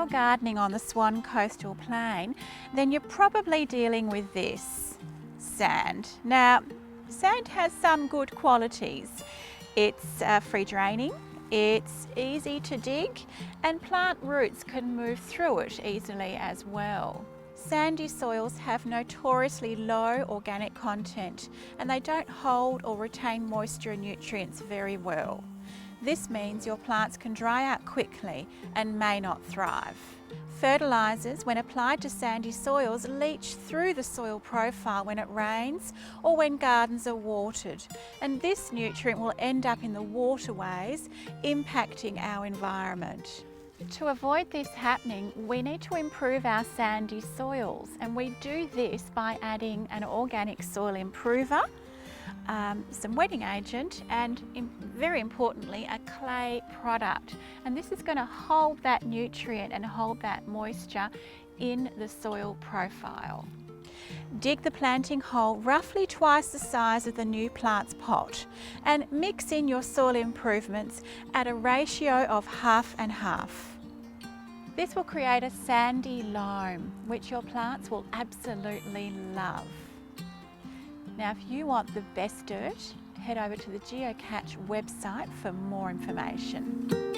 you're gardening on the Swan Coastal Plain, then you're probably dealing with this, sand. Now, sand has some good qualities. It's free draining, it's easy to dig, and plant roots can move through it easily as well. Sandy soils have notoriously low organic content and they don't hold or retain moisture and nutrients very well. This means your plants can dry out quickly and may not thrive. Fertilisers, when applied to sandy soils, leach through the soil profile when it rains or when gardens are watered, and this nutrient will end up in the waterways, impacting our environment. To avoid this happening, we need to improve our sandy soils, and we do this by adding an organic soil improver, some wetting agent, and very importantly a clay product, and this is going to hold that nutrient and hold that moisture in the soil profile. Dig the planting hole roughly twice the size of the new plant's pot and mix in your soil improvements at a ratio of 50/50. This will create a sandy loam which your plants will absolutely love. Now, if you want the best dirt, head over to the Geocatch website for more information.